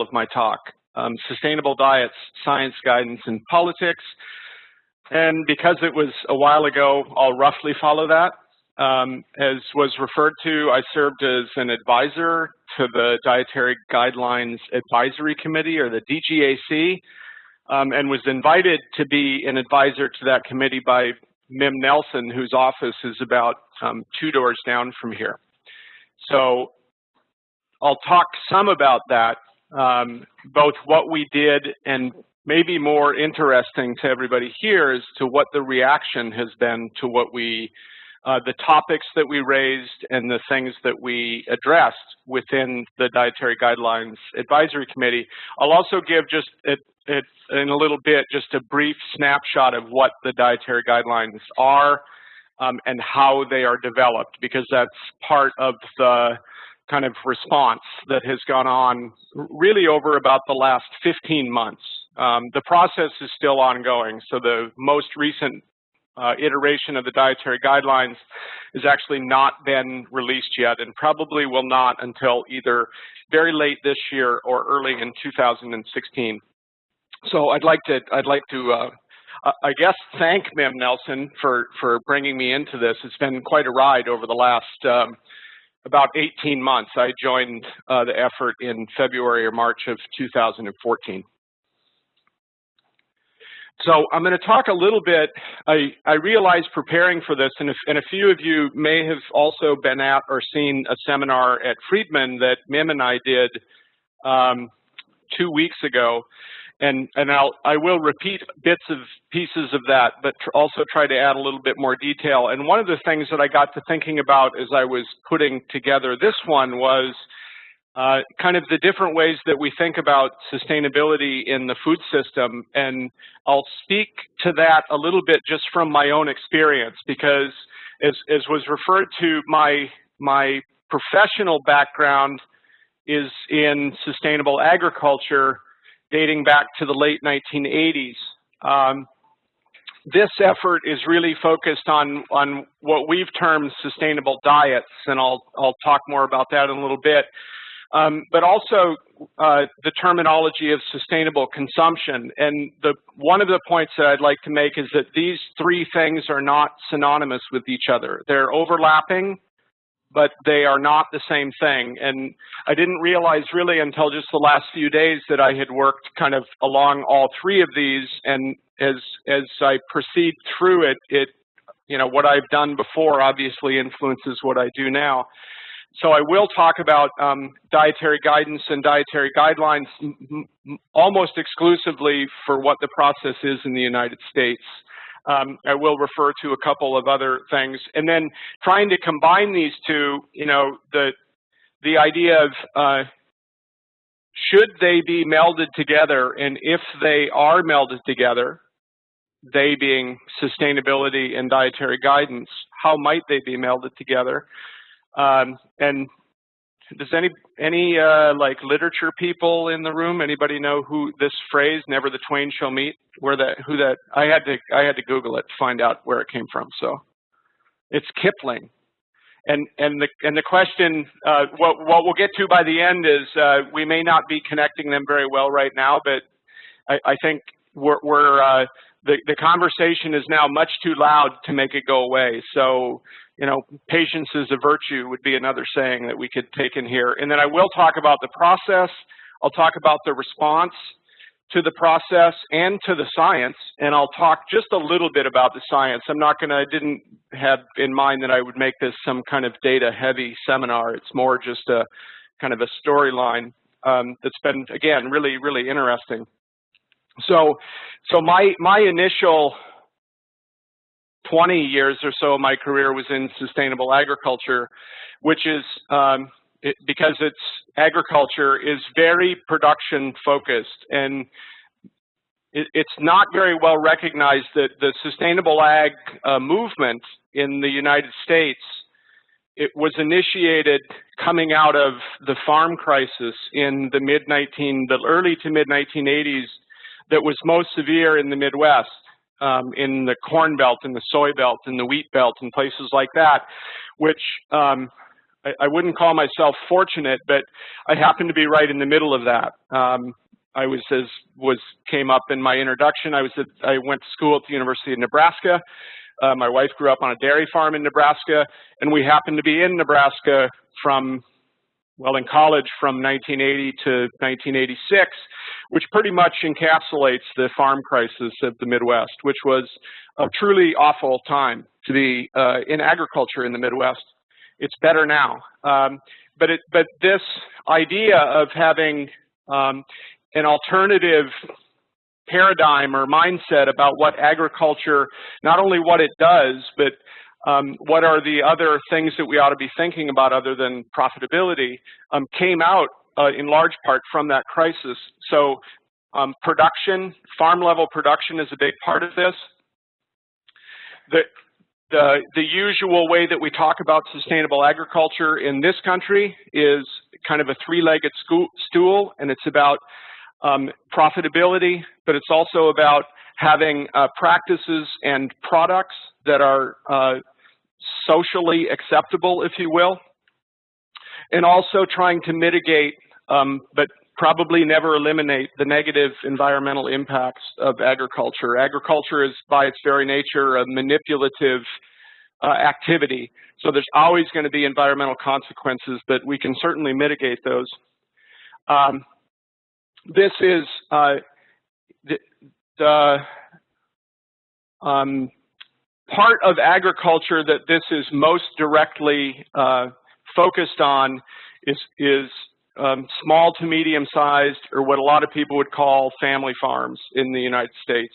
of my talk, Sustainable Diets, Science, Guidance, and Politics. And because it was a while ago, I'll roughly follow that. As was referred to, I served as an advisor to the Dietary Guidelines Advisory Committee, or the DGAC, and was invited to be an advisor to that committee by Mim Nelson, whose office is about 2 doors down from here. So I'll talk some about that, both what we did and maybe more interesting to everybody here is to what the reaction has been to what we, the topics that we raised and the things that we addressed within the Dietary Guidelines Advisory Committee. I'll also give just in a little bit just a brief snapshot of what the dietary guidelines are and how they are developed, because that's part of the kind of response that has gone on really over about the last 15 months. The process is still ongoing, so the most recent iteration of the dietary guidelines has actually not been released yet, and probably will not until either very late this year or early in 2016. So I'd like to I guess thank Mim Nelson for bringing me into this. It's been quite a ride over the last about 18 months. I joined the effort in February or March of 2014. So I'm going to talk a little bit. I realized preparing for this, and a few of you may have also been at or seen a seminar at Friedman that Mim and I did 2 weeks ago, and I will repeat bits of pieces of that, but also try to add a little bit more detail. And one of the things that I got to thinking about as I was putting together this one was kind of the different ways that we think about sustainability in the food system. And I'll speak to that a little bit just from my own experience, because as was referred to, my professional background is in sustainable agriculture dating back to the late 1980s. This effort is really focused on what we've termed sustainable diets, and I'll talk more about that in a little bit. But also the terminology of sustainable consumption. And one of the points that I'd like to make is that these three things are not synonymous with each other. They're overlapping, but they are not the same thing. And I didn't realize really until just the last few days that I had worked kind of along all three of these. And as I proceed through it, you know, what I've done before obviously influences what I do now. So I will talk about dietary guidance and dietary guidelines almost exclusively for what the process is in the United States. I will refer to a couple of other things, and then trying to combine these two, you know, the idea of should they be melded together, and if they are melded together, they being sustainability and dietary guidance, how might they be melded together? And does any like literature people in the room? Anybody know who this phrase "never the twain shall meet"? I had to Google it to find out where it came from. So it's Kipling, and the question what we'll get to by the end is we may not be connecting them very well right now, but I think the conversation is now much too loud to make it go away. So, you know, patience is a virtue would be another saying that we could take in here. And then I will talk about the process. I'll talk about the response to the process and to the science. And I'll talk just a little bit about the science. I didn't have in mind that I would make this some kind of data heavy seminar. It's more just a kind of a storyline that's been, again, really, really interesting. So my initial 20 years or so of my career was in sustainable agriculture, which is, because agriculture is very production focused, and it's not very well recognized that the sustainable ag movement in the United States, it was initiated coming out of the farm crisis in the early to mid 1980s that was most severe in the Midwest. In the corn belt and the soy belt and the wheat belt and places like that, which I wouldn't call myself fortunate, but I happen to be right in the middle of that. I came up in my introduction. I went to school at the University of Nebraska. My wife grew up on a dairy farm in Nebraska, and we happened to be in Nebraska in college from 1980 to 1986, which pretty much encapsulates the farm crisis of the Midwest, which was a truly awful time to be in agriculture in the Midwest. It's better now. But this idea of having an alternative paradigm or mindset about what agriculture, not only what it does, but what are the other things that we ought to be thinking about other than profitability, came out in large part from that crisis. So production, farm level production is a big part of this. The usual way that we talk about sustainable agriculture in this country is kind of a three-legged stool, and it's about profitability, but it's also about having practices and products that are socially acceptable, if you will, and also trying to mitigate, but probably never eliminate, the negative environmental impacts of agriculture. Agriculture is, by its very nature, a manipulative activity, so there's always going to be environmental consequences, but we can certainly mitigate those. This is the part of agriculture that this is most directly focused on is small to medium-sized, or what a lot of people would call family farms in the United States.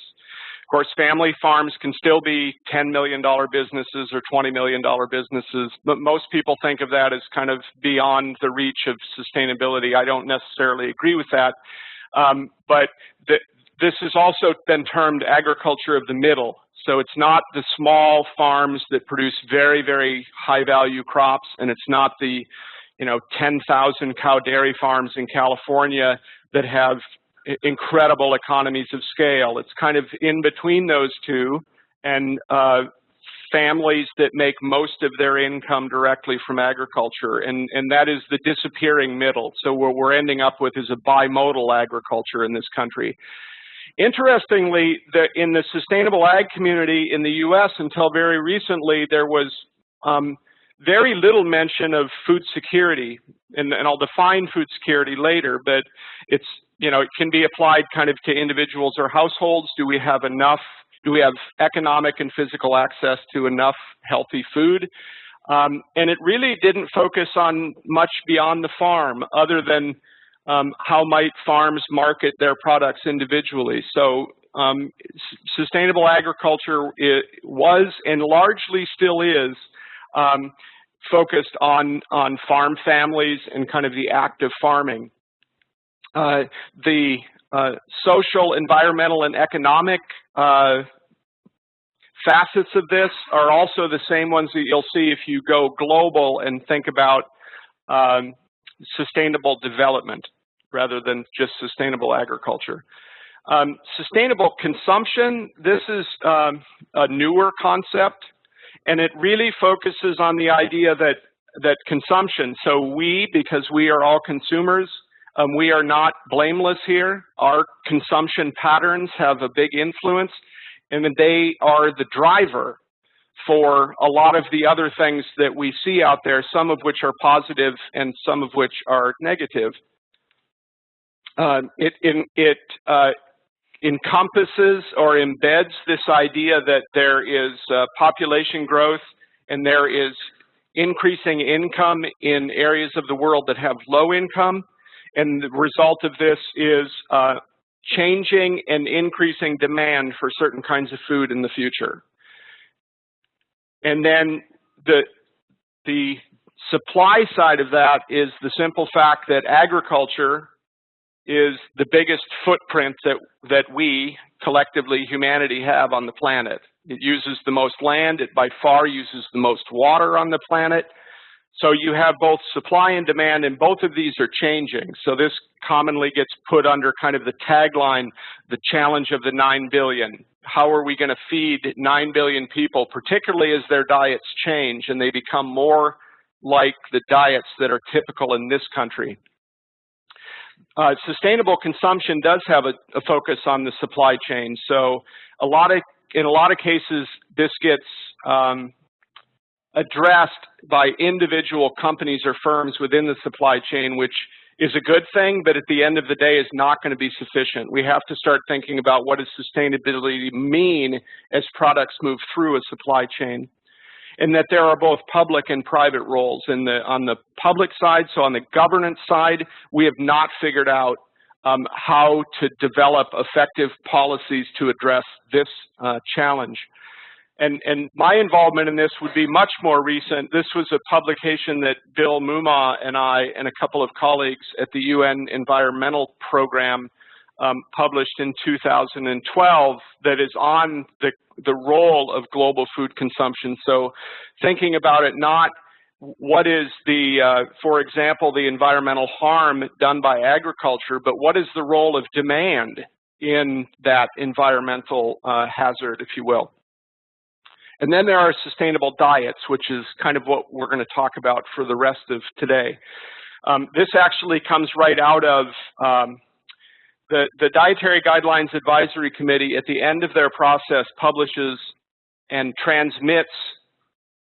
Of course, family farms can still be $10 million businesses or $20 million businesses, but most people think of that as kind of beyond the reach of sustainability. I don't necessarily agree with that, but this has also been termed agriculture of the middle. So it's not the small farms that produce very, very high-value crops, and it's not the 10,000 cow dairy farms in California that have incredible economies of scale. It's kind of in between those two, and families that make most of their income directly from agriculture, and that is the disappearing middle. So what we're ending up with is a bimodal agriculture in this country. Interestingly, in the sustainable ag community in the U.S. until very recently, there was very little mention of food security, and I'll define food security later, but it can be applied kind of to individuals or households. Do we have economic and physical access to enough healthy food? And it really didn't focus on much beyond the farm, other than how might farms market their products individually. So sustainable agriculture was, and largely still is, focused on farm families and kind of the act of farming. The social, environmental, and economic facets of this are also the same ones that you'll see if you go global and think about sustainable development rather than just sustainable agriculture. Sustainable consumption, this is a newer concept, and it really focuses on the idea that consumption, so because we are all consumers, we are not blameless here. Our consumption patterns have a big influence, and they are the driver for a lot of the other things that we see out there, some of which are positive and some of which are negative. It encompasses or embeds this idea that there is population growth and there is increasing income in areas of the world that have low income, and the result of this is changing and increasing demand for certain kinds of food in the future. And then the supply side of that is the simple fact that agriculture is the biggest footprint that we, collectively, humanity, have on the planet. It uses the most land, it by far uses the most water on the planet. So you have both supply and demand, and both of these are changing. So this commonly gets put under kind of the tagline, the challenge of the 9 billion. How are we going to feed 9 billion people, particularly as their diets change and they become more like the diets that are typical in this country. Sustainable consumption does have a focus on the supply chain. So in a lot of cases, this gets addressed by individual companies or firms within the supply chain, which is a good thing, but at the end of the day is not going to be sufficient. We have to start thinking about what does sustainability mean as products move through a supply chain, and that there are both public and private roles. On the public side, so on the governance side, we have not figured out how to develop effective policies to address this challenge. And my involvement in this would be much more recent. This was a publication that Bill Muma and I and a couple of colleagues at the UN Environmental Program published in 2012 that is on the role of global food consumption. So thinking about it, not what is the, for example, the environmental harm done by agriculture, but what is the role of demand in that environmental hazard, if you will. And then there are sustainable diets, which is kind of what we're going to talk about for the rest of today. This actually comes right out of the Dietary Guidelines Advisory Committee. At the end of their process, publishes and transmits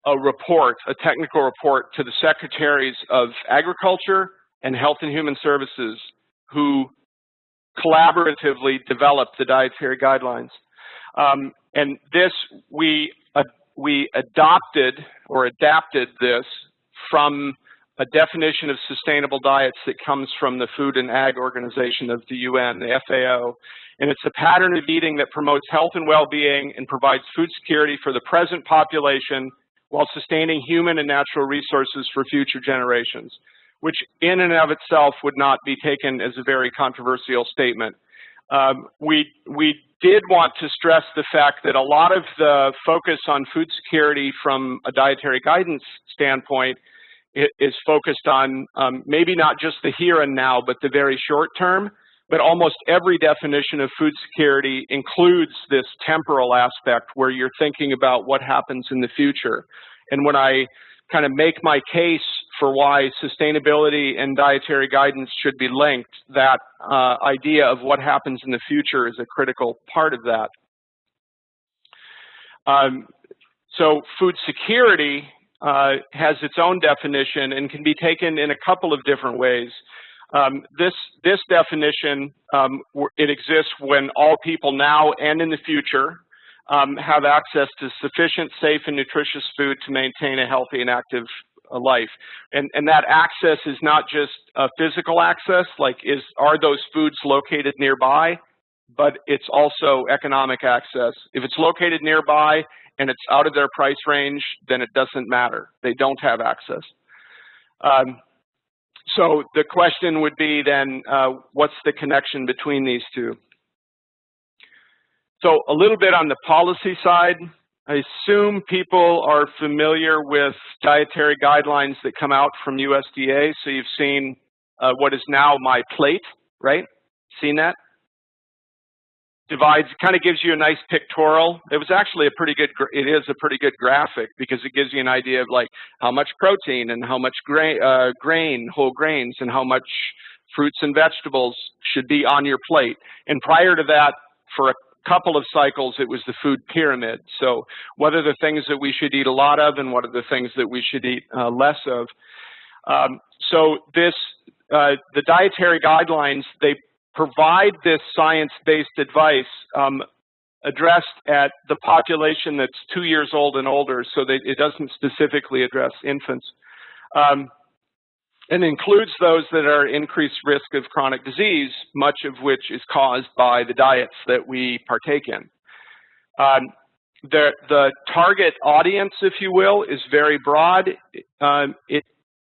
a report, a technical report, to the Secretaries of Agriculture and Health and Human Services, who collaboratively developed the dietary guidelines. And this, we adopted or adapted this from a definition of sustainable diets that comes from the Food and Ag Organization of the UN, the FAO. And it's a pattern of eating that promotes health and well-being and provides food security for the present population while sustaining human and natural resources for future generations, which in and of itself would not be taken as a very controversial statement. We did want to stress the fact that a lot of the focus on food security from a dietary guidance standpoint is focused on maybe not just the here and now, but the very short term. But almost every definition of food security includes this temporal aspect where you're thinking about what happens in the future. And when I kind of make my case for why sustainability and dietary guidance should be linked, that idea of what happens in the future is a critical part of that. So food security has its own definition and can be taken in a couple of different ways. This definition, it exists when all people now and in the future have access to sufficient, safe, and nutritious food to maintain a healthy and active life. And that access is not just physical access, like are those foods located nearby, but it's also economic access. If it's located nearby and it's out of their price range, then it doesn't matter. They don't have access. So the question would be then, what's the connection between these two? So a little bit on the policy side. I assume people are familiar with dietary guidelines that come out from USDA. So you've seen what is now My Plate, right? Seen that? Divides, kind of gives you a nice pictorial. It was actually it is a pretty good graphic because it gives you an idea of like how much protein and how much grain, whole grains, and how much fruits and vegetables should be on your plate. And prior to that, for a couple of cycles, it was the food pyramid. So what are the things that we should eat a lot of and what are the things that we should eat less of? So the dietary guidelines, they provide this science-based advice addressed at the population that's 2 years old and older, so that it doesn't specifically address infants. And includes those that are increased risk of chronic disease, much of which is caused by the diets that we partake in. The target audience, if you will, is very broad.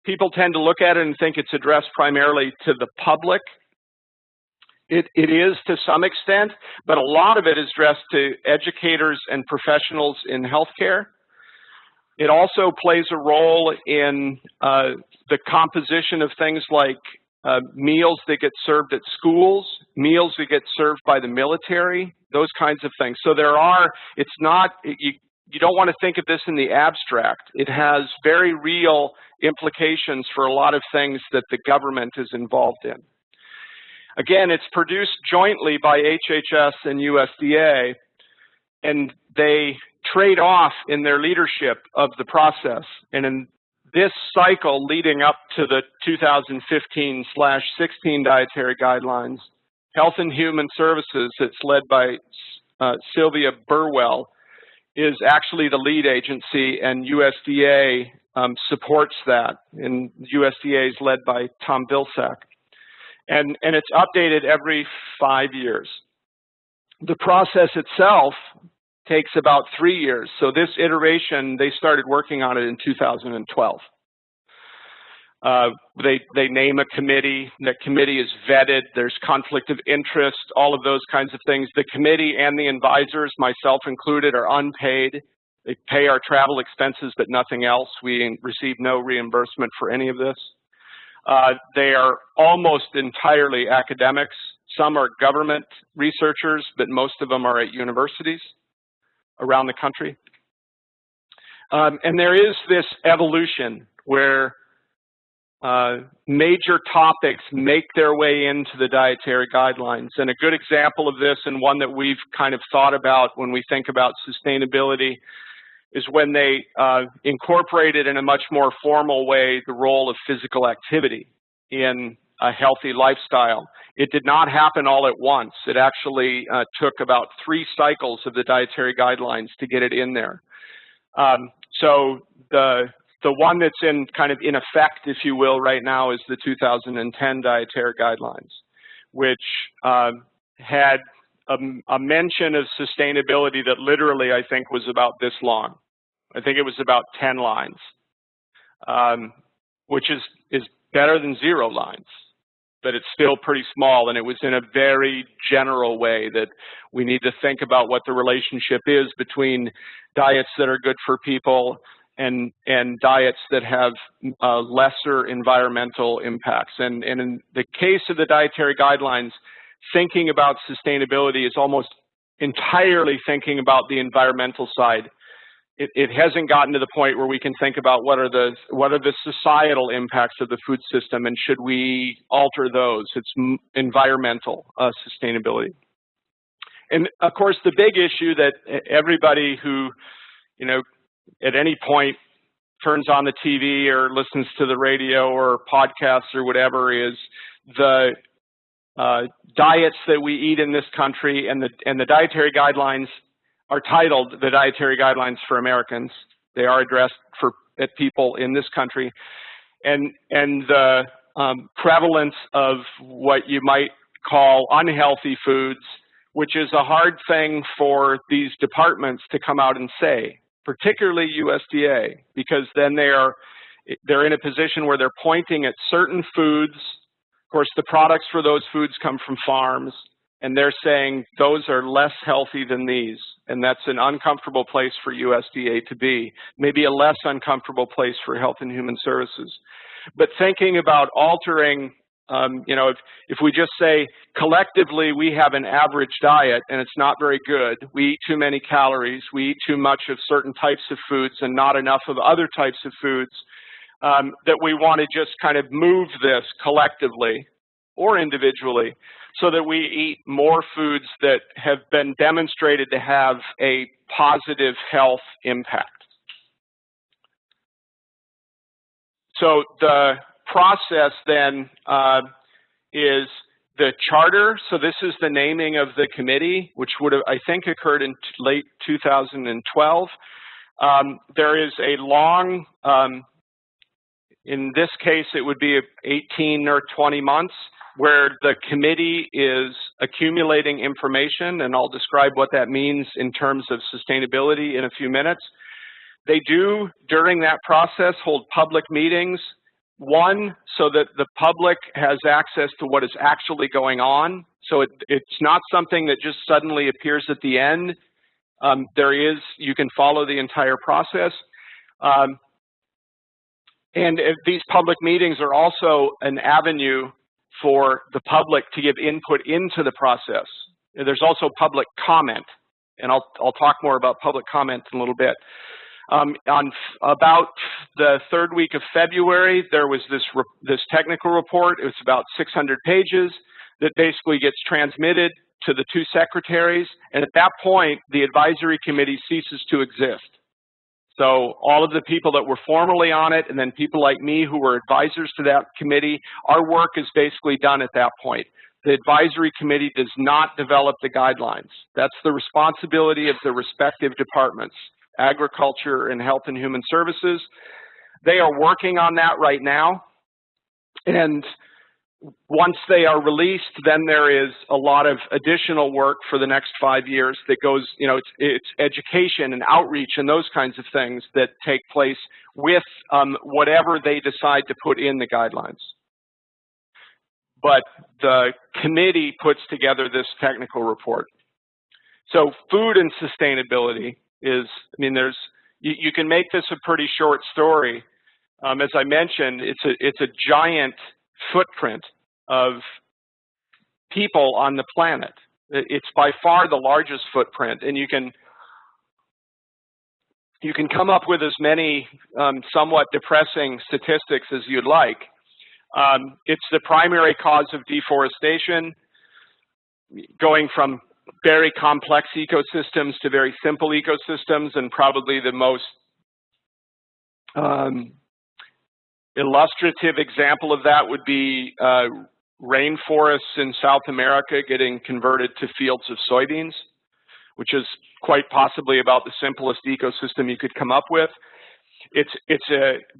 People tend to look at it and think it's addressed primarily to the public. It is to some extent, but a lot of it is addressed to educators and professionals in healthcare. It also plays a role in the composition of things like meals that get served at schools, meals that get served by the military, those kinds of things. So it's not, you don't want to think of this in the abstract. It has very real implications for a lot of things that the government is involved in. Again, it's produced jointly by HHS and USDA, and they trade off in their leadership of the process. And in this cycle leading up to the 2015/16 Dietary Guidelines, Health and Human Services, that's led by Sylvia Burwell, is actually the lead agency, and USDA supports that. And USDA is led by Tom Vilsack. And it's updated every 5 years. The process itself takes about 3 years. So this iteration, they started working on it in 2012. They name a committee. The committee is vetted. There's conflict of interest, all of those kinds of things. The committee and the advisors, myself included, are unpaid. They pay our travel expenses, but nothing else. We receive no reimbursement for any of this. They are almost entirely academics. Some are government researchers, but most of them are at universities around the country. And there is this evolution where major topics make their way into the dietary guidelines. And a good example of this, and one that we've kind of thought about when we think about sustainability, is when they incorporated in a much more formal way the role of physical activity in a healthy lifestyle. It did not happen all at once. It actually took about 3 cycles of the dietary guidelines to get it in there. So the one that's in kind of in effect, if you will, right now is the 2010 Dietary Guidelines, which had a mention of sustainability that literally, I think, was about this long. I think it was about 10 lines, which is better than 0 lines, but it's still pretty small, and it was in a very general way that we need to think about what the relationship is between diets that are good for people and diets that have lesser environmental impacts. And in the case of the Dietary Guidelines, thinking about sustainability is almost entirely thinking about the environmental side. It hasn't gotten to the point where we can think about what are the societal impacts of the food system and should we alter those. It's environmental sustainability. And of course, the big issue that everybody who, at any point turns on the TV or listens to the radio or podcasts or whatever is the diets that we eat in this country, and the dietary guidelines are titled the Dietary Guidelines for Americans. They are addressed at people in this country. And the prevalence of what you might call unhealthy foods, which is a hard thing for these departments to come out and say, particularly USDA, because then they're in a position where they're pointing at certain foods. Of course, the products for those foods come from farms, and they're saying those are less healthy than these. And that's an uncomfortable place for USDA to be, maybe a less uncomfortable place for Health and Human Services. But thinking about altering, if we just say collectively we have an average diet and it's not very good, we eat too many calories, we eat too much of certain types of foods and not enough of other types of foods, that we want to just kind of move this collectively or individually so that we eat more foods that have been demonstrated to have a positive health impact. So the process then is the charter. So this is the naming of the committee, which would have, I think, occurred in late 2012. There is a long, in this case, it would be 18 or 20 months, where the committee is accumulating information, and I'll describe what that means in terms of sustainability in a few minutes. They do, during that process, hold public meetings, one, so that the public has access to what is actually going on. So it's not something that just suddenly appears at the end. You can follow the entire process. And these public meetings are also an avenue for the public to give input into the process. There's also public comment and I'll talk more about public comment in a little bit. On about the third week of February, there was this technical report. It was about 600 pages that basically gets transmitted to the two secretaries, and at that point, the advisory committee ceases to exist. So all of the people that were formally on it, and then people like me who were advisors to that committee, our work is basically done at that point. The advisory committee does not develop the guidelines. That's the responsibility of the respective departments, Agriculture and Health and Human Services. They are working on that right now, and once they are released, then there is a lot of additional work for the next 5 years that goes, it's education and outreach and those kinds of things that take place with whatever they decide to put in the guidelines. But the committee puts together this technical report. So food and sustainability is, you can make this a pretty short story. As I mentioned, it's a giant footprint of people on the planet. It's by far the largest footprint, and you can come up with as many somewhat depressing statistics as you'd like. It's the primary cause of deforestation, going from very complex ecosystems to very simple ecosystems, and probably the most illustrative example of that would be rainforests in South America getting converted to fields of soybeans, which is quite possibly about the simplest ecosystem you could come up with. It's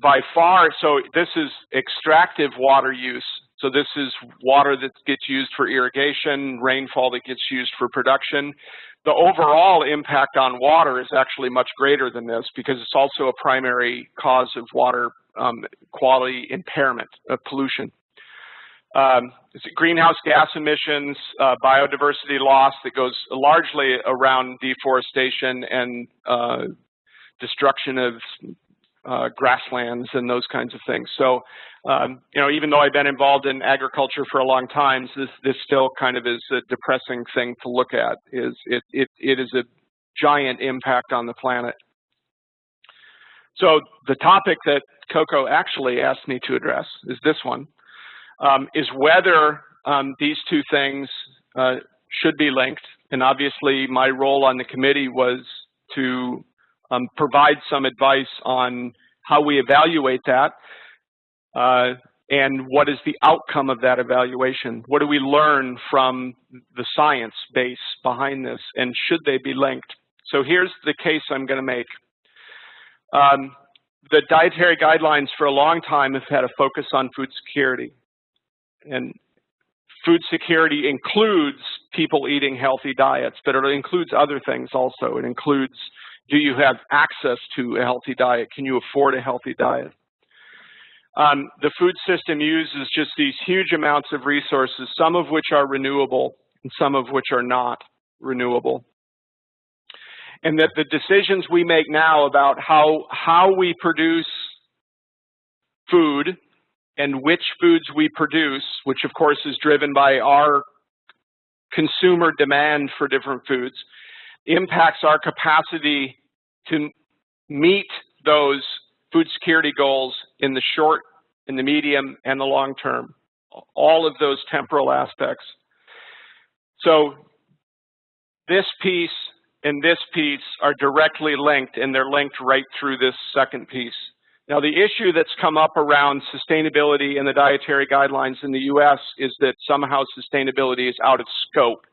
by far, so this is extractive water use. So this is water that gets used for irrigation, rainfall that gets used for production. The overall impact on water is actually much greater than this because it's also a primary cause of water quality impairment, of pollution. Greenhouse gas emissions, biodiversity loss that goes largely around deforestation and destruction of grasslands and those kinds of things. So, even though I've been involved in agriculture for a long time, this still kind of is a depressing thing to look at. It is a giant impact on the planet. So the topic that Coco actually asked me to address is this one, is whether these two things should be linked. And obviously my role on the committee was to provide some advice on how we evaluate that and what is the outcome of that evaluation. What do we learn from the science base behind this, and should they be linked? So here's the case I'm going to make. The dietary guidelines for a long time have had a focus on food security. And food security includes people eating healthy diets, but it includes other things also. It includes, do you have access to a healthy diet? Can you afford a healthy diet? The food system uses just these huge amounts of resources, some of which are renewable and some of which are not renewable. And that the decisions we make now about how we produce food and which foods we produce, which of course is driven by our consumer demand for different foods, impacts our capacity to meet those food security goals in the short, in the medium, and the long term, all of those temporal aspects. So this piece and this piece are directly linked, and they're linked right through this second piece. Now, the issue that's come up around sustainability and the dietary guidelines in the US is that somehow sustainability is out of scope.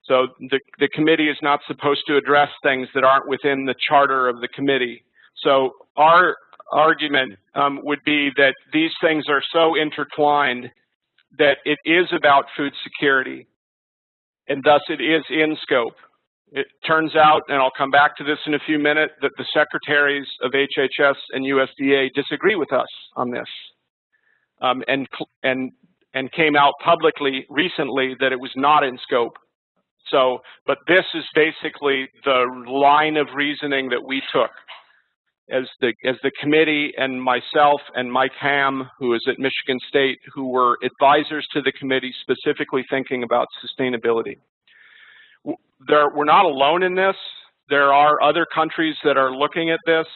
So the committee is not supposed to address things that aren't within the charter of the committee. So our argument would be that these things are so intertwined that it is about food security, and thus it is in scope. It turns out, and I'll come back to this in a few minutes, that the secretaries of HHS and USDA disagree with us on this, and came out publicly recently that it was not in scope. So, but this is basically the line of reasoning that we took as the committee, and myself and Mike Ham, who is at Michigan State, who were advisors to the committee specifically thinking about sustainability. we're not alone in this. There are other countries that are looking at this.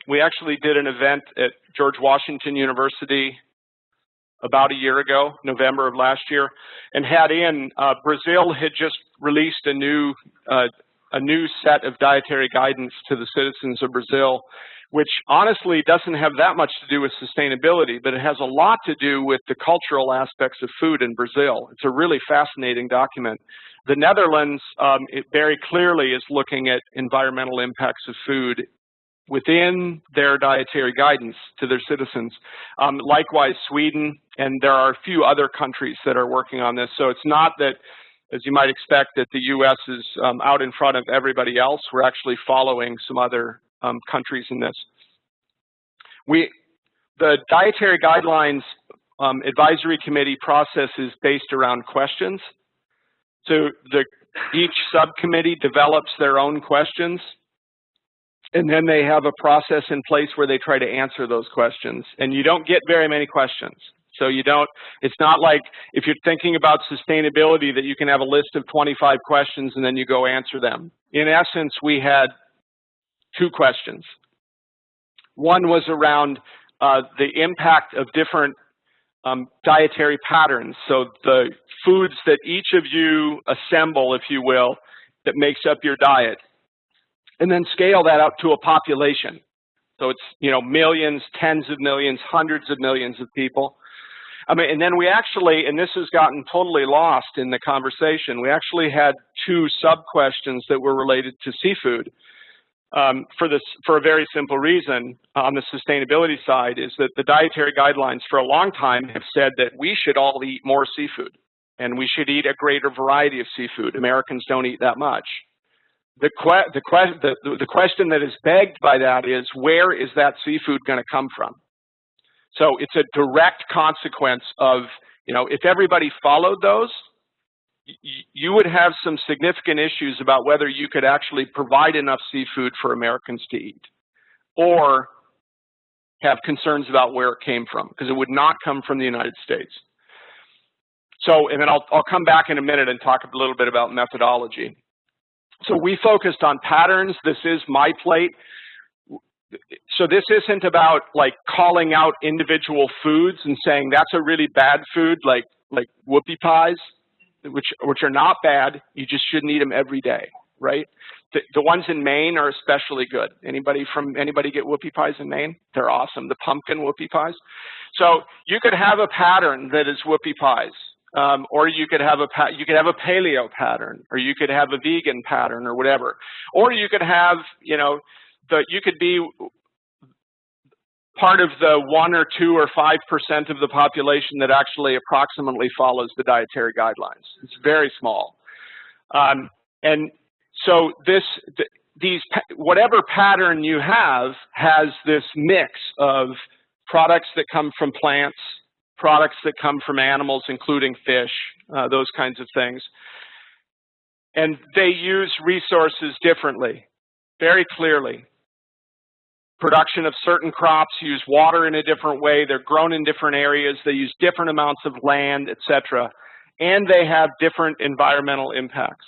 We actually did an event at George Washington University about a year ago, November of last year, and had in Brazil had just released a new set of dietary guidance to the citizens of Brazil, which honestly doesn't have that much to do with sustainability, but it has a lot to do with the cultural aspects of food in Brazil. It's a really fascinating document. The Netherlands, it very clearly is looking at environmental impacts of food within their dietary guidance to their citizens. Likewise, Sweden, and there are a few other countries that are working on this. So it's not that, as you might expect, that the U.S. is out in front of everybody else. We're actually following some other countries in this. The Dietary Guidelines Advisory Committee process is based around questions. So each subcommittee develops their own questions, and then they have a process in place where they try to answer those questions. And you don't get very many questions. So it's not like if you're thinking about sustainability that you can have a list of 25 questions and then you go answer them. In essence, we had 2 questions. One was around the impact of different dietary patterns. So the foods that each of you assemble, if you will, that makes up your diet. And then scale that up to a population. So it's, millions, tens of millions, hundreds of millions of people. And then we actually, and this has gotten totally lost in the conversation, we actually had 2 sub-questions that were related to seafood. For a very simple reason on the sustainability side is that the dietary guidelines for a long time have said that we should all eat more seafood and we should eat a greater variety of seafood. Americans don't eat that much. The question that is begged by that is, where is that seafood going to come from? So it's a direct consequence of, if everybody followed those, you would have some significant issues about whether you could actually provide enough seafood for Americans to eat, or have concerns about where it came from, because it would not come from the United States. So, and then I'll come back in a minute and talk a little bit about methodology. So we focused on patterns. This is my plate. So this isn't about like calling out individual foods and saying that's a really bad food, like whoopie pies, which are not bad. You just shouldn't eat them every day, right? The ones in Maine are especially good. Anybody get whoopie pies in Maine? They're awesome. The pumpkin whoopie pies. So you could have a pattern that is whoopie pies, or you could have a paleo pattern, or you could have a vegan pattern, or whatever. Or you could have, you could be part of the 1 or 2 or 5% of the population that actually approximately follows the dietary guidelines. It's very small. And so whatever pattern you have has this mix of products that come from plants, products that come from animals, including fish, those kinds of things. And they use resources differently, very clearly. Production of certain crops use water in a different way. They're grown in different areas. They use different amounts of land, etc. And they have different environmental impacts.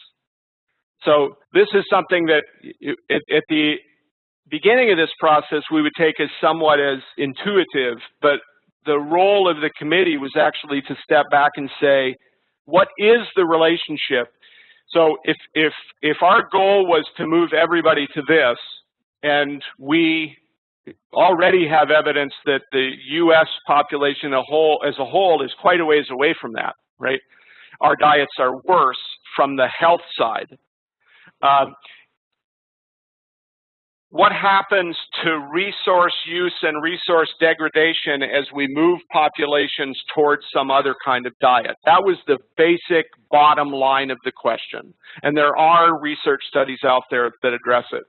So this is something that at the beginning of this process we would take as somewhat as intuitive, but the role of the committee was actually to step back and say, what is the relationship? So if our goal was to move everybody to this, and we already have evidence that the U.S. population as a whole is quite a ways away from that, right? Our diets are worse from the health side. What happens to resource use and resource degradation as we move populations towards some other kind of diet? That was the basic bottom line of the question. And there are research studies out there that address it.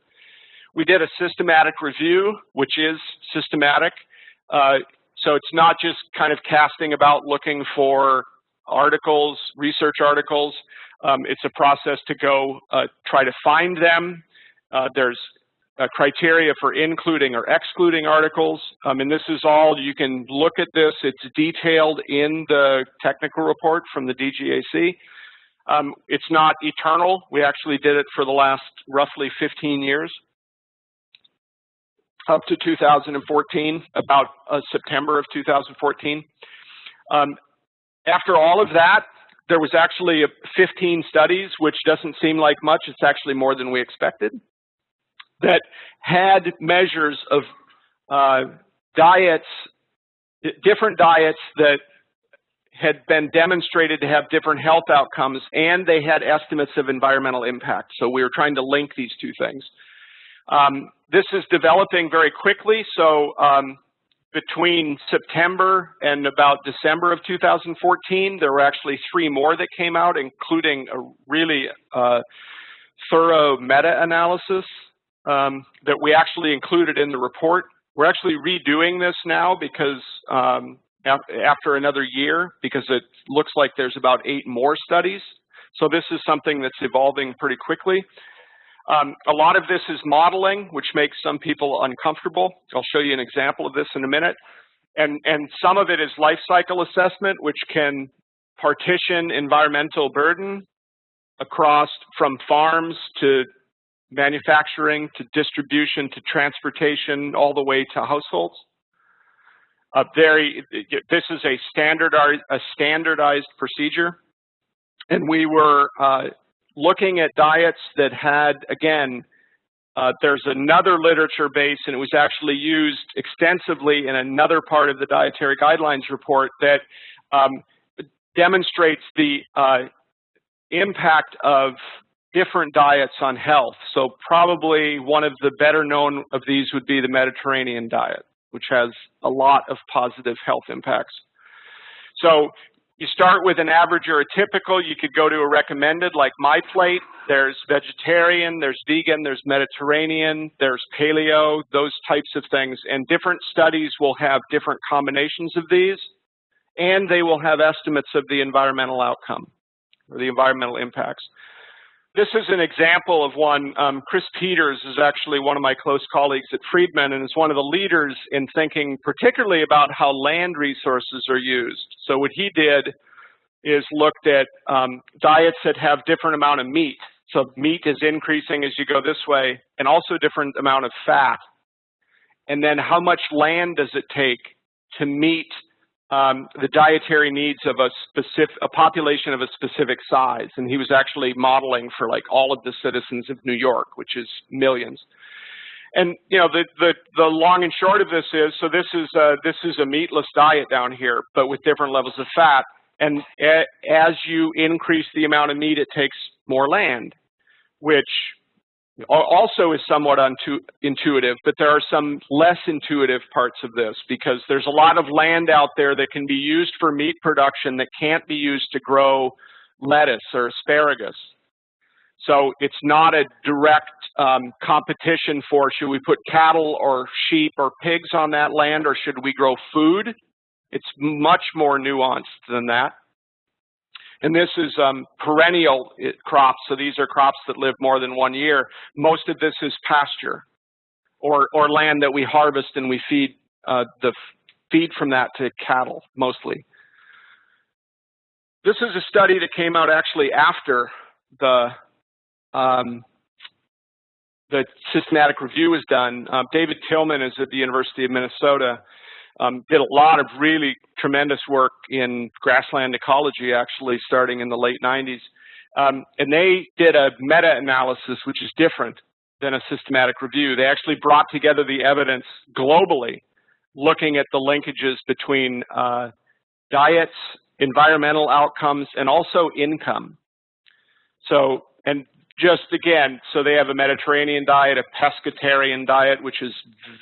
We did a systematic review, which is systematic. So it's not just kind of casting about looking for articles, research articles. It's a process to go try to find them. There's a criteria for including or excluding articles. And this is all, you can look at this. It's detailed in the technical report from the DGAC. It's not eternal. We actually did it for the last roughly 15 years, up to 2014, about September of 2014. After all of that, there was actually 15 studies, which doesn't seem like much. It's actually more than we expected, that had measures of diets, different diets that had been demonstrated to have different health outcomes, and they had estimates of environmental impact. So we were trying to link these two things. This is developing very quickly. So between September and about December of 2014, there were actually 3 more that came out, including a really thorough meta-analysis that we actually included in the report. We're actually redoing this now because after another year, because it looks like there's about 8 more studies. So this is something that's evolving pretty quickly. A lot of this is modeling, which makes some people uncomfortable. I'll show you an example of this in a minute. And some of it is life cycle assessment, which can partition environmental burden across from farms to manufacturing to distribution to transportation all the way to households. This is a standardized procedure, and we were looking at diets that had, again, there's another literature base, and it was actually used extensively in another part of the Dietary Guidelines report that demonstrates the impact of different diets on health. So probably one of the better known of these would be the Mediterranean diet, which has a lot of positive health impacts. So you start with an average or a typical. You could go to a recommended like My Plate. There's vegetarian, there's vegan, there's Mediterranean, there's paleo, those types of things. And different studies will have different combinations of these, and they will have estimates of the environmental outcome or the environmental impacts. This is an example of one. Chris Peters is actually one of my close colleagues at Friedman and is one of the leaders in thinking particularly about how land resources are used. So what he did is looked at diets that have different amount of meat. So meat is increasing as you go this way, and also different amount of fat. And then how much land does it take to meet the dietary needs of a population of a specific size. And he was actually modeling for like all of the citizens of New York, which is millions. And you know, the long and short of this is, so this is a meatless diet down here, but with different levels of fat. And as you increase the amount of meat, it takes more land, which also is somewhat intuitive, but there are some less intuitive parts of this because there's a lot of land out there that can be used for meat production that can't be used to grow lettuce or asparagus. So it's not a direct competition for should we put cattle or sheep or pigs on that land or should we grow food? It's much more nuanced than that. And this is perennial crops, so these are crops that live more than 1 year. Most of this is pasture or land that we harvest and we feed feed from that to cattle, mostly. This is a study that came out actually after the systematic review was done. David Tillman is at the University of Minnesota. Did a lot of really tremendous work in grassland ecology, actually, starting in the late 90s. And they did a meta-analysis, which is different than a systematic review. They actually brought together the evidence globally, looking at the linkages between diets, environmental outcomes, and also income. So, and just again, so they have a Mediterranean diet, a pescatarian diet, which is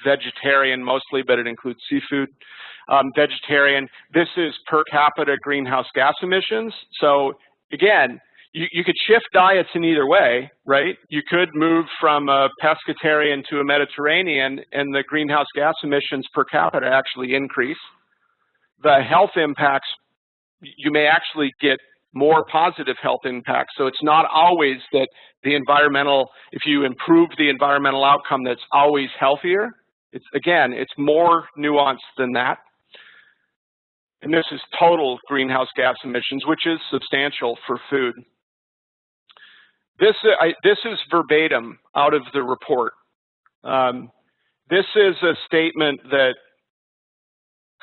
vegetarian mostly, but it includes seafood. Vegetarian, this is per capita greenhouse gas emissions. So again, you could shift diets in either way, right? You could move from a pescatarian to a Mediterranean and the greenhouse gas emissions per capita actually increase. The health impacts, you may actually get more positive health impacts. So it's not always that the environmental, if you improve the environmental outcome, that's always healthier. It's, again, it's more nuanced than that. And this is total greenhouse gas emissions, which is substantial for food. This is verbatim out of the report. This is a statement that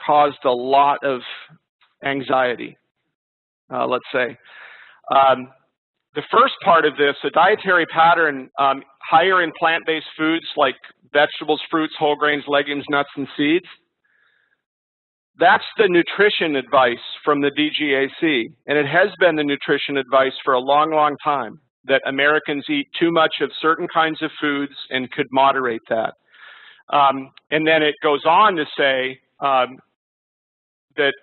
caused a lot of anxiety, let's say. The first part of this, a dietary pattern higher in plant-based foods like vegetables, fruits, whole grains, legumes, nuts, and seeds. That's the nutrition advice from the DGAC, and it has been the nutrition advice for a long, long time, that Americans eat too much of certain kinds of foods and could moderate that. And then it goes on to say that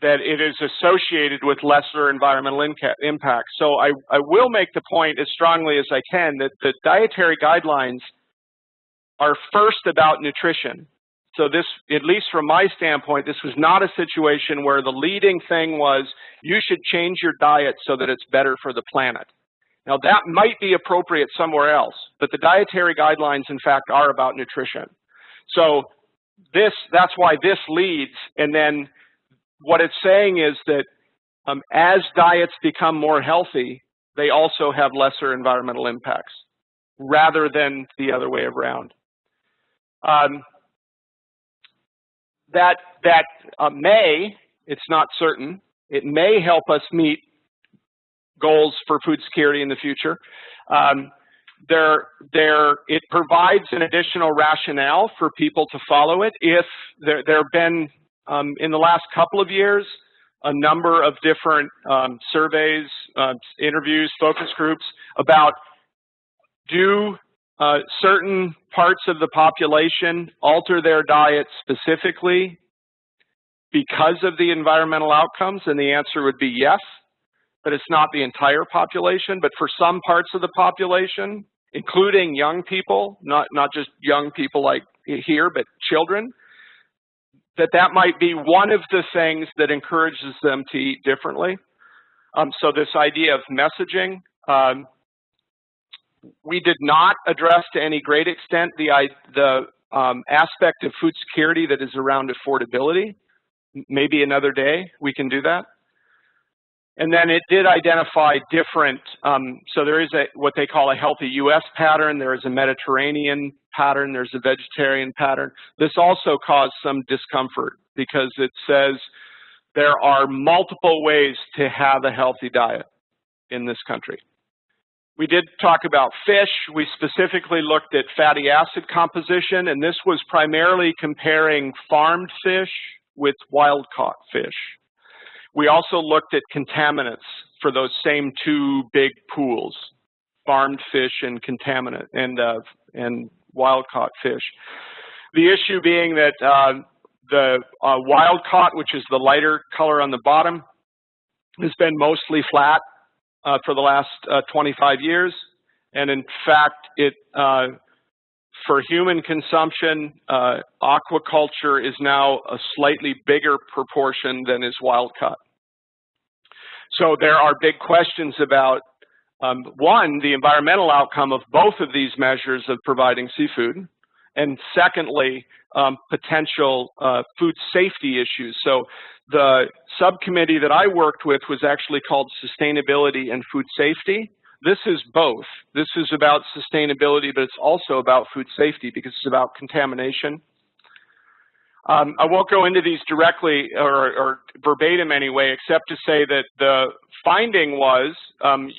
it is associated with lesser environmental impact. So I will make the point as strongly as I can that the dietary guidelines are first about nutrition. So this, at least from my standpoint, this was not a situation where the leading thing was you should change your diet so that it's better for the planet. Now that might be appropriate somewhere else, but the dietary guidelines in fact are about nutrition. So that's why this leads, and then what it's saying is that as diets become more healthy, they also have lesser environmental impacts, rather than the other way around. That may, it's not certain, it may help us meet goals for food security in the future. It provides an additional rationale for people to follow it if there have been, in the last couple of years, a number of different surveys, interviews, focus groups about do certain parts of the population alter their diet specifically because of the environmental outcomes, and the answer would be yes. But it's not the entire population, but for some parts of the population, including young people, not just young people like here, but children, that might be one of the things that encourages them to eat differently. So this idea of messaging, we did not address to any great extent the aspect of food security that is around affordability. Maybe another day we can do that. And then it did identify different, so there is what they call a healthy US pattern, there is a Mediterranean pattern, there's a vegetarian pattern. This also caused some discomfort because it says there are multiple ways to have a healthy diet in this country. We did talk about fish. We specifically looked at fatty acid composition, and this was primarily comparing farmed fish with wild-caught fish. We also looked at contaminants for those same two big pools, farmed fish and contaminant and wild-caught fish. The issue being that the wild-caught, which is the lighter color on the bottom, has been mostly flat for the last 25 years. And in fact, for human consumption, aquaculture is now a slightly bigger proportion than is wild-caught. So there are big questions about, one, the environmental outcome of both of these measures of providing seafood, and secondly, potential food safety issues. So the subcommittee that I worked with was actually called Sustainability and Food Safety. This is both. This is about sustainability, but it's also about food safety because it's about contamination. I won't go into these directly or verbatim anyway, except to say that the finding was,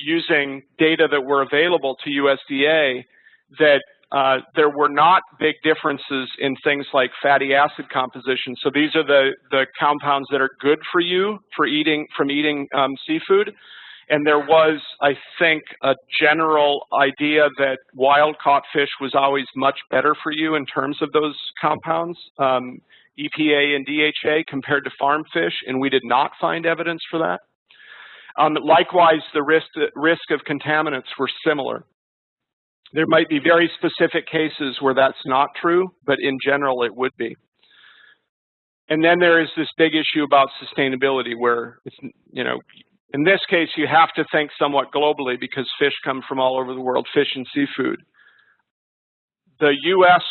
using data that were available to USDA, that there were not big differences in things like fatty acid composition. So these are the compounds that are good for you from eating seafood. And there was, I think, a general idea that wild-caught fish was always much better for you in terms of those compounds, EPA and DHA, compared to farm fish, and we did not find evidence for that. Likewise, the risk of contaminants were similar. There might be very specific cases where that's not true, but in general, it would be. And then there is this big issue about sustainability where, it's, you know, in this case, you have to think somewhat globally because fish come from all over the world, fish and seafood. The U.S.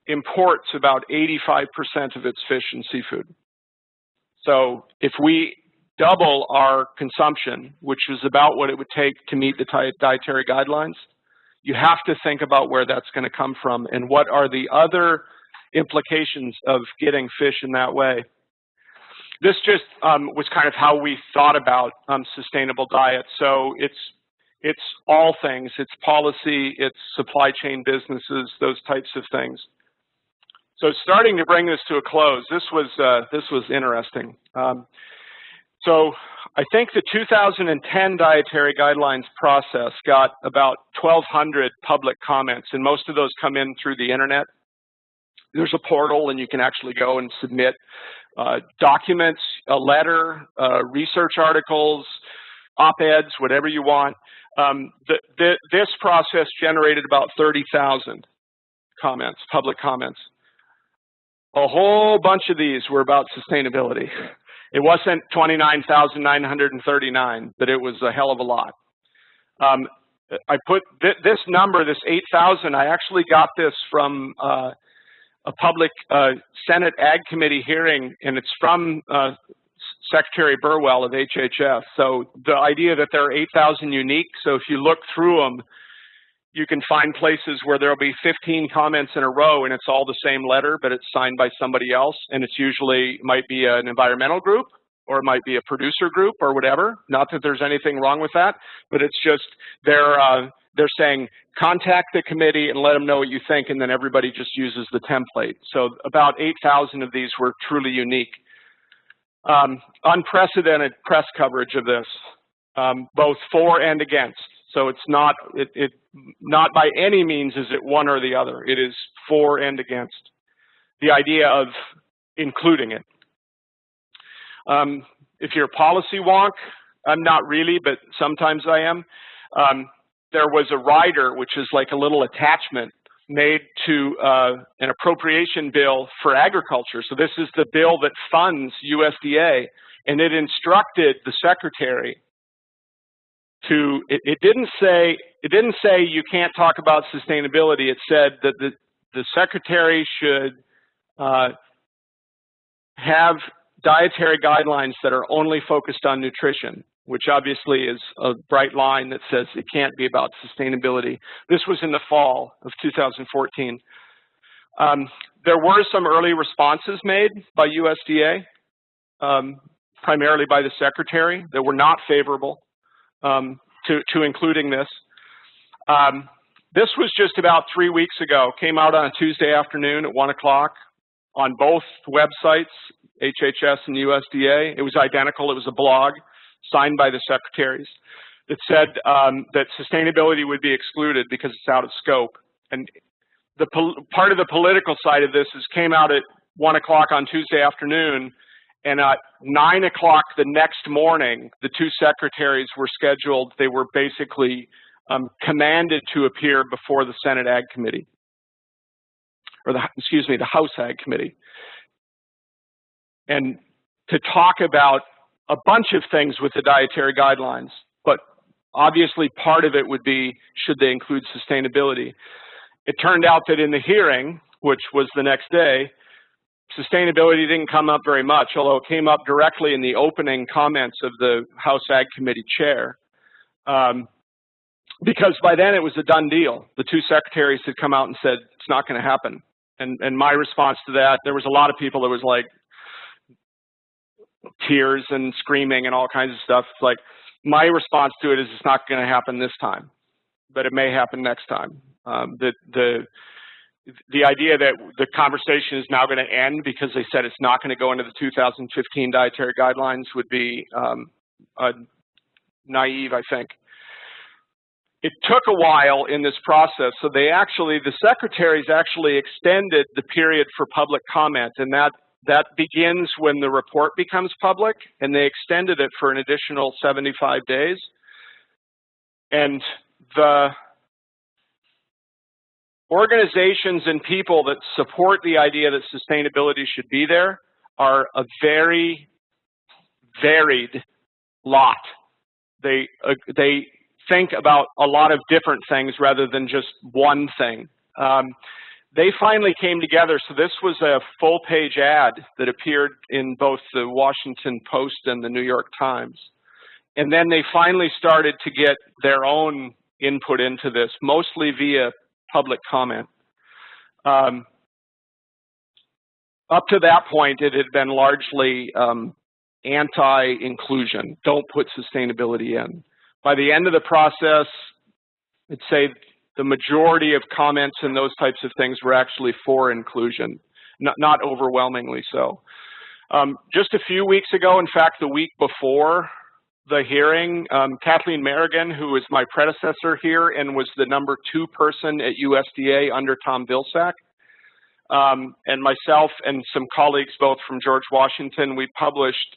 imports about 85% of its fish and seafood. So if we double our consumption, which is about what it would take to meet the dietary guidelines, you have to think about where that's going to come from and what are the other implications of getting fish in that way. This just was kind of how we thought about sustainable diet. So it's all things. It's policy, it's supply chain businesses, those types of things. So starting to bring this to a close, this was interesting. So I think the 2010 dietary guidelines process got about 1,200 public comments, and most of those come in through the internet. There's a portal, and you can actually go and submit documents, a letter, research articles, op-eds, whatever you want. This process generated about 30,000 comments, public comments. A whole bunch of these were about sustainability. It wasn't 29,939, but it was a hell of a lot. I put this number, this 8,000, I actually got this from a public Senate Ag Committee hearing, and it's from Secretary Burwell of HHS. So the idea that there are 8,000 unique, so if you look through them, you can find places where there'll be 15 comments in a row and it's all the same letter, but it's signed by somebody else, and it's usually might be an environmental group or it might be a producer group or whatever. Not that there's anything wrong with that, but it's just they're saying contact the committee and let them know what you think, and then everybody just uses the template. So about 8,000 of these were truly unique. Unprecedented press coverage of this, both for and against. So it's not, not by any means is it one or the other. It is for and against. The idea of including it. If you're a policy wonk, I'm not really, but sometimes I am. There was a rider, which is like a little attachment made to an appropriation bill for agriculture. So this is the bill that funds USDA, and it instructed the secretary to, it didn't say you can't talk about sustainability. It said that the secretary should have dietary guidelines that are only focused on nutrition, which obviously is a bright line that says it can't be about sustainability. This was in the fall of 2014. There were some early responses made by USDA, primarily by the secretary, that were not favorable to including this. This was just about 3 weeks ago, came out on a Tuesday afternoon at 1 o'clock on both websites, HHS and USDA. It was identical, it was a blog signed by the secretaries that said that sustainability would be excluded because it's out of scope. And the part of the political side of this came out at 1 o'clock on Tuesday afternoon, and at 9 o'clock the next morning, the two secretaries were scheduled. They were basically commanded to appear before the Senate Ag Committee, or the House Ag Committee, and to talk about a bunch of things with the dietary guidelines, but obviously part of it would be, should they include sustainability? It turned out that in the hearing, which was the next day, sustainability didn't come up very much, although it came up directly in the opening comments of the House Ag Committee chair, because by then it was a done deal. The two secretaries had come out and said, it's not going to happen. And my response to that, there was a lot of people that was like, tears and screaming and all kinds of stuff. It's like, my response to it is it's not going to happen this time, but it may happen next time. The idea that the conversation is now going to end because they said it's not going to go into the 2015 dietary guidelines would be naive, I think. It took a while in this process, so the secretaries actually extended the period for public comment, and that begins when the report becomes public, and they extended it for an additional 75 days. And the organizations and people that support the idea that sustainability should be there are a very varied lot. They think about a lot of different things rather than just one thing. they finally came together. So this was a full-page ad that appeared in both the Washington Post and the New York Times. And then they finally started to get their own input into this, mostly via public comment. Up to that point, it had been largely anti-inclusion. Don't put sustainability in. By the end of the process, I'd say the majority of comments and those types of things were actually for inclusion, not overwhelmingly so. Just a few weeks ago, in fact, the week before the hearing, Kathleen Merrigan, who was my predecessor here and was the #2 person at USDA under Tom Vilsack, and myself and some colleagues both from George Washington, we published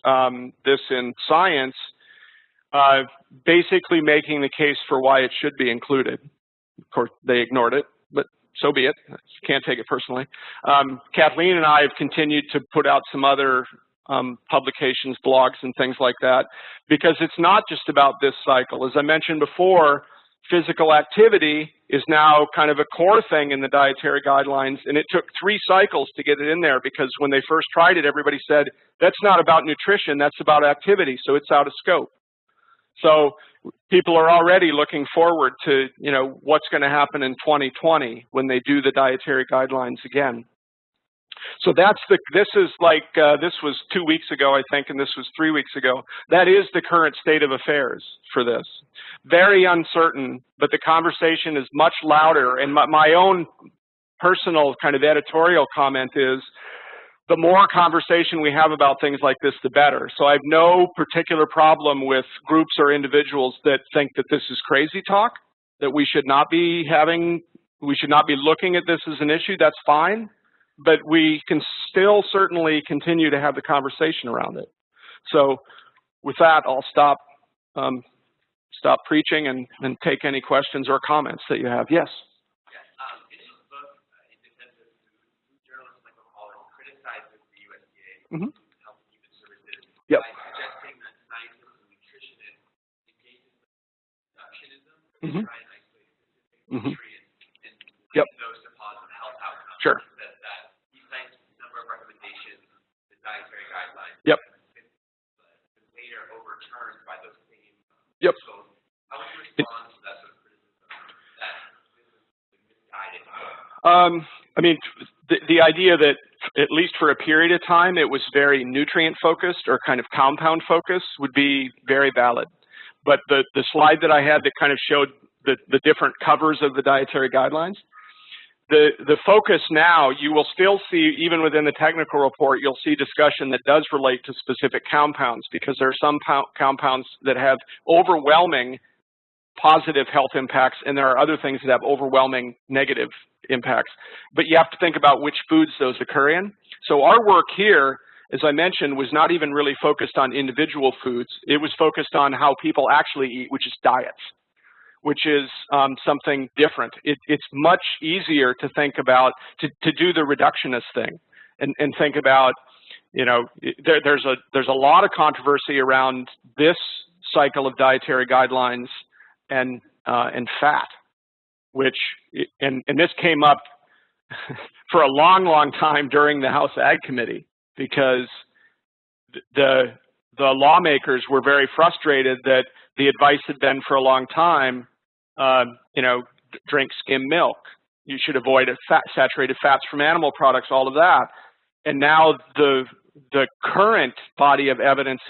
this in Science, basically making the case for why it should be included. Of course, they ignored it, but so be it. Can't take it personally. Kathleen and I have continued to put out some other publications, blogs, and things like that, because it's not just about this cycle. As I mentioned before, physical activity is now kind of a core thing in the dietary guidelines, and it took 3 cycles to get it in there, because when they first tried it, everybody said, that's not about nutrition, that's about activity, so it's out of scope. So people are already looking forward to, you know, what's going to happen in 2020 when they do the dietary guidelines again. So that's this was 2 weeks ago, I think, and this was 3 weeks ago. That is the current state of affairs for this. Very uncertain, but the conversation is much louder. And my own personal kind of editorial comment is, the more conversation we have about things like this, the better. So I have no particular problem with groups or individuals that think that this is crazy talk, that we should not be looking at this as an issue. That's fine. But we can still certainly continue to have the conversation around it. So with that, I'll stop preaching and take any questions or comments that you have. Yes? In his book, Independent Food Journalist Michael Collins criticizes the USDA Health and Human Services by suggesting that scientists and nutritionists engage in reductionism to try and isolate specific nutrients and link those to positive health outcomes. Sure. Dietary guidelines, but later overturned by those same. So how would you respond to that sort of criticism that this is misguided? I mean, the idea that at least for a period of time it was very nutrient focused or kind of compound focused would be very valid. But the slide that I had that kind of showed the different covers of the dietary guidelines, the focus now, you will still see, even within the technical report, you'll see discussion that does relate to specific compounds, because there are some compounds that have overwhelming positive health impacts, and there are other things that have overwhelming negative impacts. But you have to think about which foods those occur in. So our work here, as I mentioned, was not even really focused on individual foods. It was focused on how people actually eat, which is diets, which is something different. It's much easier to think about, to do the reductionist thing and think about, you know, there's a lot of controversy around this cycle of dietary guidelines and fat, which, and this came up for a long time during the House Ag Committee, because the lawmakers were very frustrated that the advice had been for a long time, you know, drink skim milk. You should avoid saturated fats from animal products, all of that. And now the current body of evidence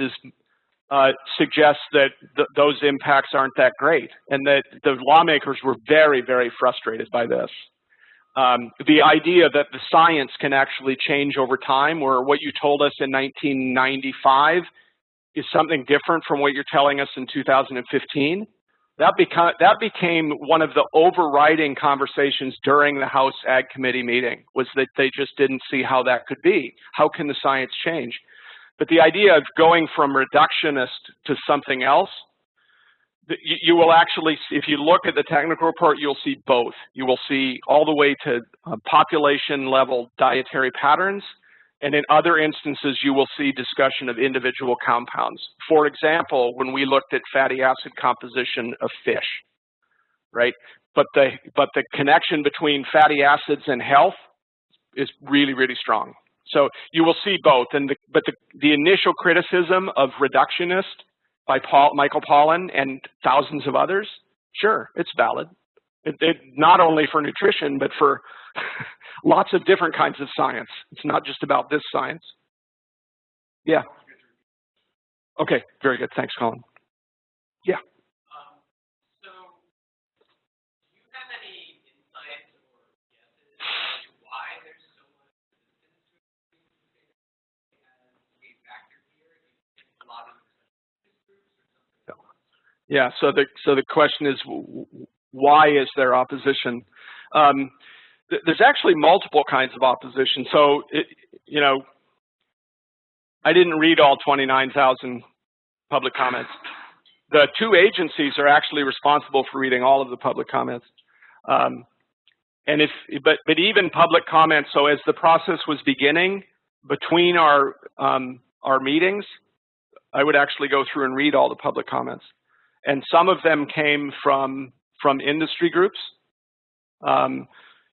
suggests that those impacts aren't that great, and that the lawmakers were very frustrated by this. The idea that the science can actually change over time, or what you told us in 1995 is something different from what you're telling us in 2015. That became one of the overriding conversations during the House Ag Committee meeting, was that they just didn't see how that could be. How can the science change? But the idea of going from reductionist to something else, you will actually, if you look at the technical report, you'll see both. You will see all the way to population level dietary patterns, and in other instances, you will see discussion of individual compounds. For example, when we looked at fatty acid composition of fish, right? but the connection between fatty acids and health is really, really strong. So you will see both. But the initial criticism of reductionist by Michael Pollan and thousands of others, sure, it's valid. Not only for nutrition, but for lots of different kinds of science. It's not just about this science. Yeah. Okay, very good. Thanks, Colin. Yeah. So, do you have any insights or guesses as to why there's so much resistance to a factor here? A lot of groups or something? Yeah. So the question is, why is there opposition? There's actually multiple kinds of opposition. So you know, I didn't read all 29,000 public comments. The two agencies are actually responsible for reading all of the public comments. But even public comments, so as the process was beginning between our meetings, I would actually go through and read all the public comments. And some of them came from industry groups,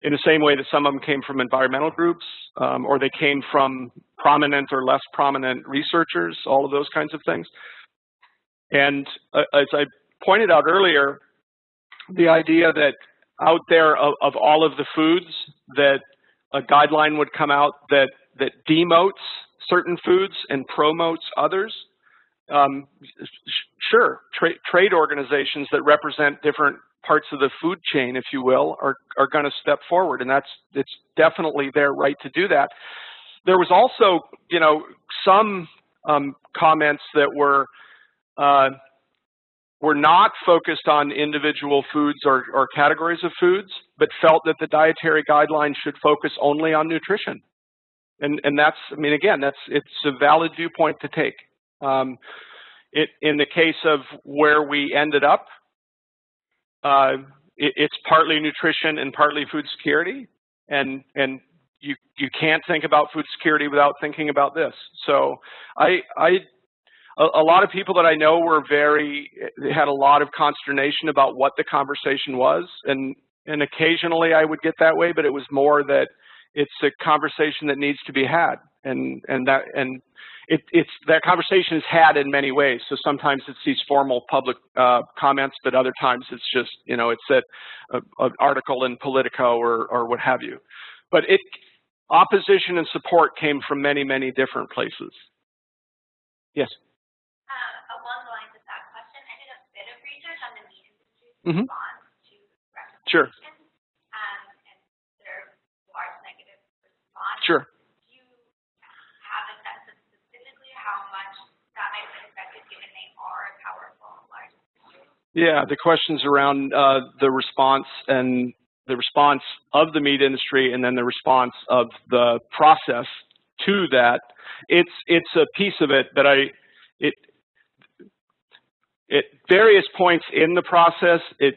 in the same way that some of them came from environmental groups, or they came from prominent or less prominent researchers, all of those kinds of things. And as I pointed out earlier, the idea that out there of all of the foods, that a guideline would come out that demotes certain foods and promotes others. Sure, trade organizations that represent different parts of the food chain, if you will, are going to step forward, and it's definitely their right to do that. There was also, you know, some comments that were not focused on individual foods or categories of foods, but felt that the dietary guidelines should focus only on nutrition. And that's, I mean, again, it's a valid viewpoint to take. In the case of where we ended up, it's partly nutrition and partly food security, and you can't think about food security without thinking about this. So a lot of people that I know were had a lot of consternation about what the conversation was, and occasionally I would get that way, but it was more that it's a conversation that needs to be had, and that conversation is had in many ways. So sometimes it's these formal public comments, but other times it's just, you know, it's an article in Politico or what have you. But opposition and support came from many, many different places. Yes. Along the lines of that question, I did a bit of research on the meat industry's response to recommendations. Sure. And their large negative response. Sure. Do you have a sense of specifically how much that might have been affected, given they are a powerful and large industry? Yeah, the questions around the response and the response of the meat industry, and then the response of the process to that. It's a piece of it, but at various points in the process, it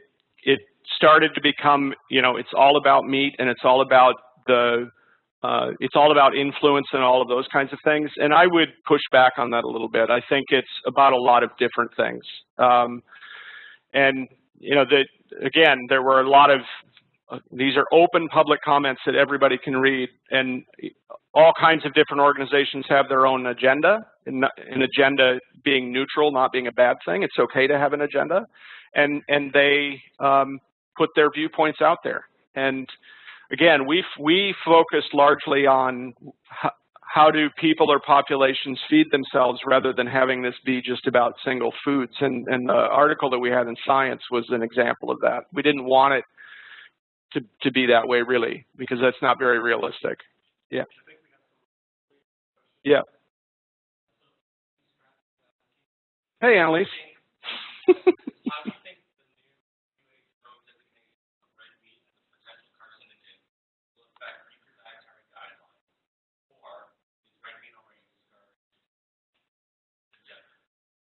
started to become, you know, it's all about meat, and it's all about influence and all of those kinds of things. And I would push back on that a little bit. I think it's about a lot of different things. And you know, again, there were a lot of these are open public comments that everybody can read, and all kinds of different organizations have their own agenda, and an agenda being neutral, not being a bad thing. It's okay to have an agenda, and they put their viewpoints out there. And again, we focused largely on how do people or populations feed themselves, rather than having this be just about single foods. And the article that we had in Science was an example of that. We didn't want it to be that way, really, because that's not very realistic. Yeah. Yeah. Hey, Annalise.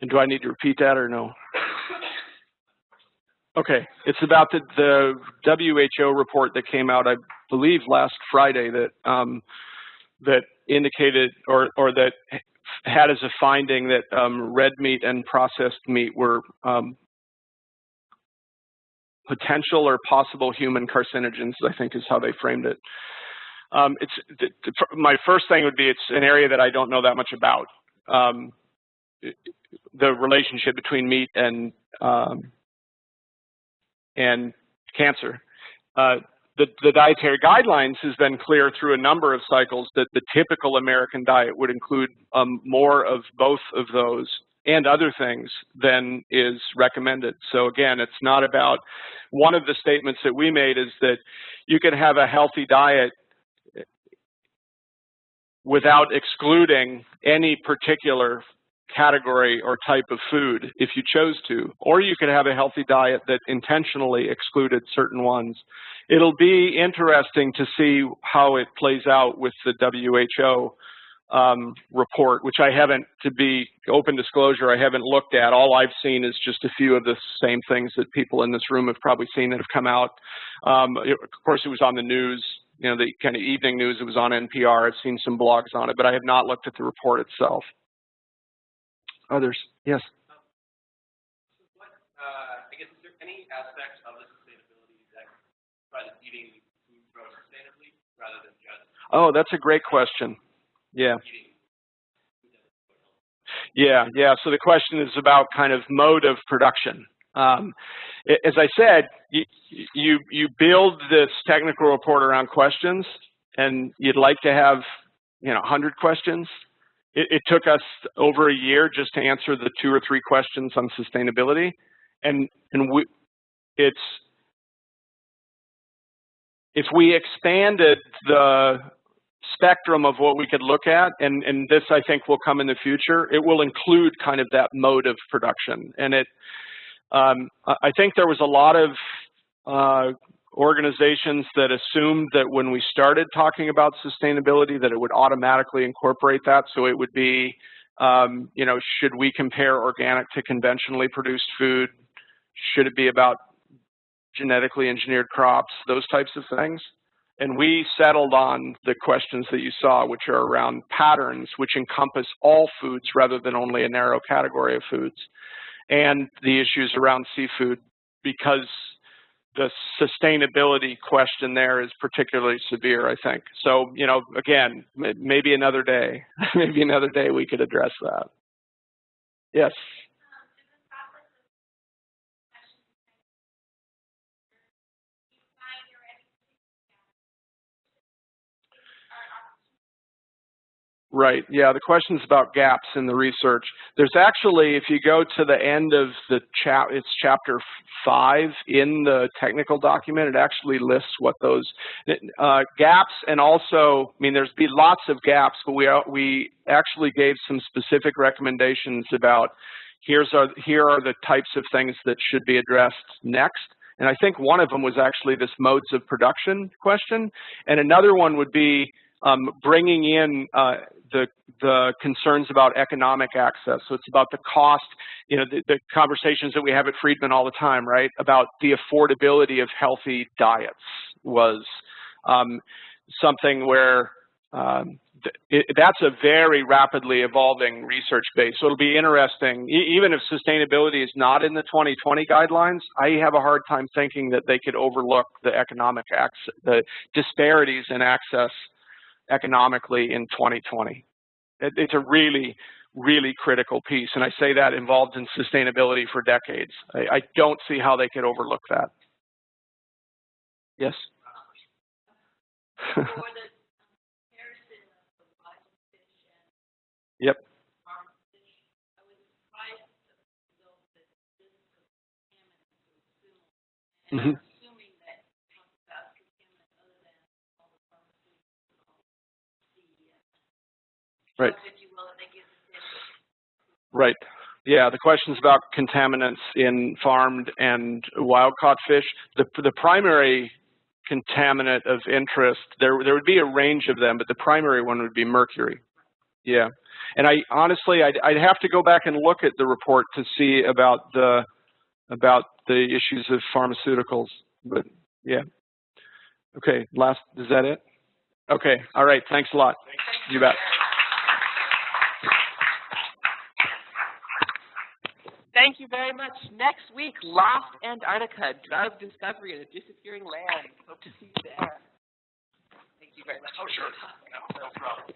And do I need to repeat that or no? Okay, it's about the WHO report that came out, I believe, last Friday, that indicated or that had as a finding that red meat and processed meat were potential or possible human carcinogens, I think is how they framed it. My first thing would be it's an area that I don't know that much about. The relationship between meat and cancer. The dietary guidelines has been clear through a number of cycles that the typical American diet would include more of both of those and other things than is recommended. So again, it's not about, one of the statements that we made is that you can have a healthy diet without excluding any particular category or type of food if you chose to, or you could have a healthy diet that intentionally excluded certain ones. It'll be interesting to see how it plays out with the WHO report, which I haven't, to be open disclosure, I haven't looked at. All I've seen is just a few of the same things that people in this room have probably seen that have come out. Of course, it was on the news, you know, the kind of evening news. It was on NPR. I've seen some blogs on it, but I have not looked at the report itself. Others? Yes? So what, I guess, is there any aspect of the sustainability that by eating food grow sustainably rather than just... Oh, that's a great question. Yeah. Yeah. So the question is about kind of mode of production. As I said, you build this technical report around questions, and you'd like to have, 100 questions. It took us over a year just to answer the 2 or 3 questions on sustainability, and if we expanded the spectrum of what we could look at, and this I think will come in the future, it will include kind of that mode of production. And I think there was a lot of organizations that assumed that when we started talking about sustainability that it would automatically incorporate that. So it would be, should we compare organic to conventionally produced food? Should it be about genetically engineered crops? Those types of things. And we settled on the questions that you saw, which are around patterns, which encompass all foods rather than only a narrow category of foods, and the issues around seafood, because the sustainability question there is particularly severe, I think. So, again, maybe another day, we could address that. Yes. Right. Yeah, the question's about gaps in the research. There's actually, if you go to the end of the it's chapter 5 in the technical document, it actually lists what those gaps, and also, there's been lots of gaps, but we actually gave some specific recommendations about here are the types of things that should be addressed next. And I think one of them was actually this modes of production question, and another one would be bringing in the concerns about economic access. So it's about the cost, the conversations that we have at Friedman all the time, right, about the affordability of healthy diets was something where that's a very rapidly evolving research base. So it'll be interesting, even if sustainability is not in the 2020 guidelines, I have a hard time thinking that they could overlook the economic access, the disparities in access economically in 2020. It's a really, really critical piece, and I say that involved in sustainability for decades. I don't see how they could overlook that. Yes? Yep. Mm-hmm. Right. Right. Yeah, the questions about contaminants in farmed and wild-caught fish. The primary contaminant of interest, there would be a range of them, but the primary one would be mercury. Yeah, and honestly, I'd have to go back and look at the report to see about the issues of pharmaceuticals. But yeah. Okay. Is that it? Okay. All right. Thanks a lot. You bet. Thank you. very much. Next week, Lost Antarctica, Drug Discovery in a Disappearing Land. Hope to see you there. Thank you very much. Oh, sure. No problem.